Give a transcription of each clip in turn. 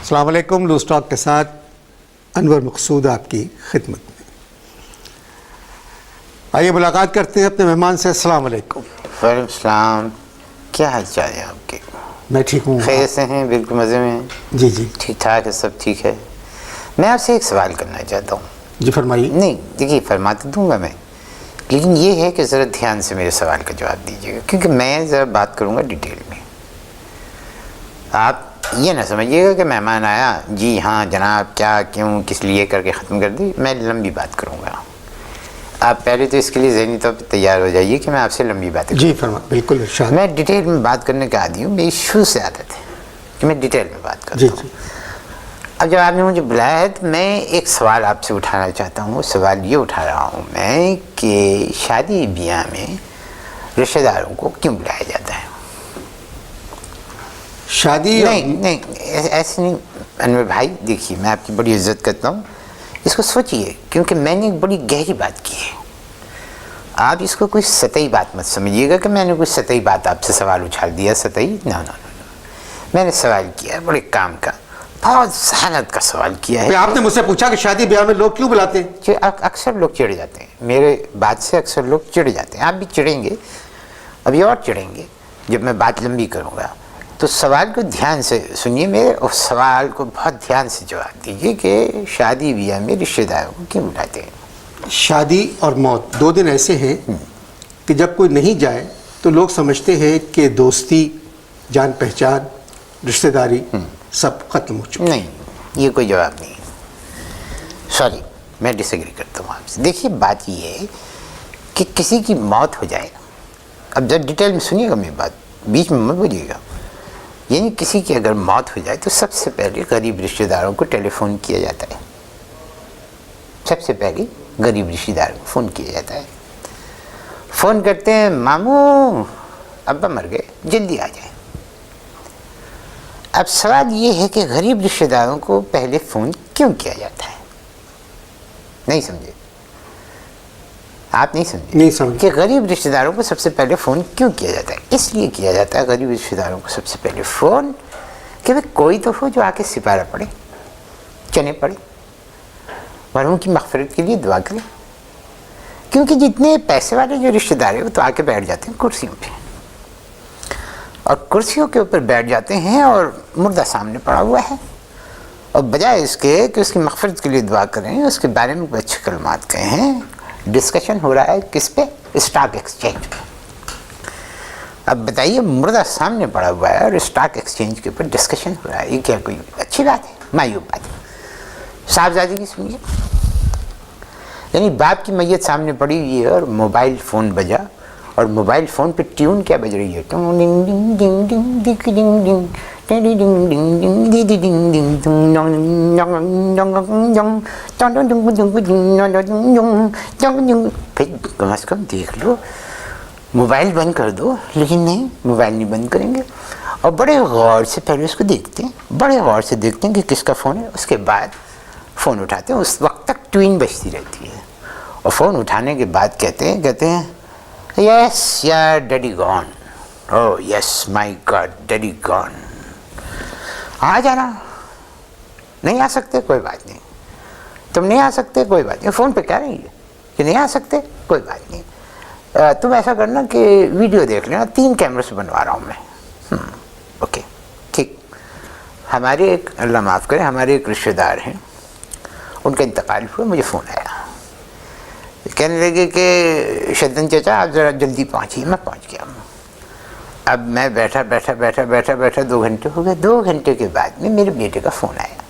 السلام علیکم. Loose talk کے ساتھ انور مقصود آپ کی خدمت میں. آئیے ملاقات کرتے ہیں اپنے مہمان سے. السلام علیکم. وعلیکم السلام. کیا حال چال ہے آپ کے؟ میں ٹھیک ہوں. خیر سے ہیں؟ بالکل مزے میں ہیں؟ جی جی ٹھیک ٹھاک ہے، سب ٹھیک ہے. میں آپ سے ایک سوال کرنا چاہتا ہوں. جی فرمائیے. نہیں دیکھیے، فرما تو دوں گا میں، لیکن یہ ہے کہ ذرا دھیان سے میرے سوال کا جواب دیجیے گا، کیونکہ میں ذرا بات کروں گا ڈیٹیل میں. آپ یہ نہ سمجھیے گا کہ مہمان آیا جی ہاں جناب کیا کیوں کس لیے کر کے ختم کر دی. میں لمبی بات کروں گا. آپ پہلے تو اس کے لیے ذہنی طور پہ تیار ہو جائیے کہ میں آپ سے لمبی باتیں جی فرما بالکل ارشاد. میں ڈیٹیل میں بات کرنے کا عادی ہوں. میری شروع سے عادت ہے کہ میں ڈیٹیل میں بات کرتا جی ہوں. جی اب جب آپ نے مجھے بلایا ہے تو میں ایک سوال آپ سے اٹھانا چاہتا ہوں. سوال یہ اٹھا رہا ہوں میں کہ شادی بیاہ میں رشتہ داروں کو کیوں بلایا جاتا ہے؟ شادی نہیں ایسے نہیں انور بھائی. دیکھیے میں آپ کی بڑی عزت کرتا ہوں، اس کو سوچیے، کیونکہ میں نے ایک بڑی گہری بات کی ہے. آپ اس کو کوئی سطحی بات مت سمجھیے گا کہ میں نے کوئی سطحی بات آپ سے سوال اچھال دیا. سطحی نہ میں نے سوال کیا ہے بڑے کام کا، بہت ذہانت کا سوال کیا ہے. آپ نے مجھ سے پوچھا کہ شادی بیاہ میں لوگ کیوں بلاتے ہیں؟ اکثر لوگ چڑھ جاتے ہیں میرے بات سے، اکثر لوگ چڑھ جاتے ہیں. آپ بھی چڑھیں گے، ابھی اور چڑھیں گے جب میں بات لمبی کروں گا. تو سوال کو دھیان سے سنیے میرے، اور سوال کو بہت دھیان سے جواب دیجیے کہ شادی بیاہ میں رشتہ داروں کو کیوں بلاتے ہیں؟ شادی اور موت دو دن ایسے ہیں کہ جب کوئی نہیں جائے تو لوگ سمجھتے ہیں کہ دوستی، جان پہچان، رشتہ داری سب ختم ہو چکا. نہیں، یہ کوئی جواب نہیں. سوری، میں ڈس ایگری کرتا ہوں آپ سے. دیکھیے بات یہ ہے کہ کسی کی موت ہو جائے، اب جب ڈیٹیل میں سنیے گا میری بات، بیچ میں مت بولیے گا. یعنی کسی کی اگر موت ہو جائے تو سب سے پہلے غریب رشتہ داروں کو ٹیلی فون کیا جاتا ہے. سب سے پہلے غریب رشتہ داروں کو فون کیا جاتا ہے. فون کرتے ہیں، ماموں ابا مر گئے، جلدی آ جائیں. اب سوال یہ ہے کہ غریب رشتہ داروں کو پہلے فون کیوں کیا جاتا ہے؟ نہیں سمجھے آپ؟ نہیں سمجھے کہ غریب رشتہ داروں کو سب سے پہلے فون کیوں کیا جاتا ہے؟ اس لیے کیا جاتا ہے غریب رشتہ داروں کو سب سے پہلے فون کہ کوئی تو ہو جو آ کے سپارہ پڑے، چنے پڑے، مرحوم کی مغفرت کے لیے دعا کرے. کیونکہ جتنے پیسے والے جو رشتہ دار ہیں وہ تو آ کے بیٹھ جاتے ہیں کرسیوں پہ، اور کرسیوں کے اوپر بیٹھ جاتے ہیں اور مردہ سامنے پڑا ہوا ہے، اور بجائے اس کے کہ اس کی مغفرت کے لیے دعا کریں، اس کے بارے میں اچھے کلمات کہیں. ڈسکشن ہو رہا ہے کس پہ؟ اسٹاک ایکسچینج پہ. اب بتائیے، مردہ سامنے پڑا ہوا ہے اور اسٹاک ایکسچینج کے اوپر ڈسکشن ہو رہا ہے، یہ کیا کوئی اچھی بات ہے؟ معیوب بات ہے. صاحبزادی کی سنیے، یعنی باپ کی میت سامنے پڑی ہوئی ہے اور موبائل فون بجا، اور موبائل فون پہ ٹیون کیا بج رہی ہے؟ کم از کم دیکھ لو، موبائل بند کر دو. لیکن نہیں، موبائل نہیں بند کریں گے، اور بڑے غور سے پہلے اس کو دیکھتے ہیں، بڑے غور سے دیکھتے ہیں کہ کس کا فون ہے. اس کے بعد فون اٹھاتے ہیں. اس وقت تک ٹوین بجتی رہتی ہے، اور فون اٹھانے کے بعد کہتے ہیں یس یار ڈیڈی گون. او یس مائی گاڈ ڈیڈی گون. آ جانا. نہیں آ سکتے؟ کوئی بات نہیں. تم نہیں آ سکتے؟ کوئی بات نہیں. فون پہ کہہ رہی ہے کہ نہیں آ سکتے؟ کوئی بات نہیں. تم ایسا کرنا کہ ویڈیو دیکھ لینا، 3 کیمرے سے بنوا رہا ہوں میں. اوکے ٹھیک. ہمارے ایک، اللہ معاف کرے، ہمارے ایک رشتہ دار ہیں، ان کا انتقال ہوا. مجھے فون آیا، کہنے لگے کہ شدن چچا آپ ذرا جلدی پہنچیے. میں پہنچ گیا. اب میں بیٹھا 2 گھنٹے ہو گئے. 2 گھنٹے کے بعد میں میرے بیٹے کا فون آیا.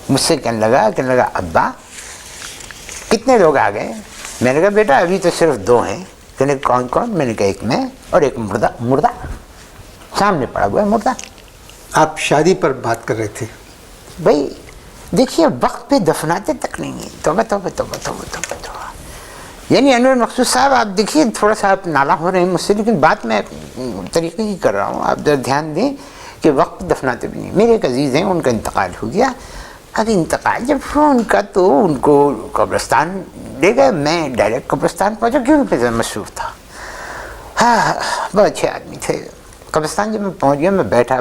مجھ سے کہنے لگا ابا کتنے لوگ آ گئے؟ میں نے کہا بیٹا ابھی تو صرف 2 ہیں. کہنے کون؟ میں نے کہا ایک میں اور ایک مردہ سامنے پڑا ہوا ہے، مردہ. آپ شادی پر بات کر رہے تھے. بھائی دیکھیے، وقت پہ دفناتے تک نہیں ہیں. توبہ. یعنی انور مقصود صاحب، آپ دیکھیے تھوڑا سا آپ نالا ہو رہے ہیں مجھ سے، لیکن بات میں طریقے کی کر رہا ہوں. آپ ذرا دھیان دیں کہ وقت دفناتے بھی نہیں. میرے ایک عزیز ہیں، ان کا انتقال ہو گیا. اب انتقال جب ہوا ان کا تو ان کو قبرستان لے گئے. میں ڈائریکٹ قبرستان پہنچا کیونکہ مصروف تھا. ہاں بہت اچھے آدمی تھے. قبرستان جب میں پہنچ گیا، میں بیٹھا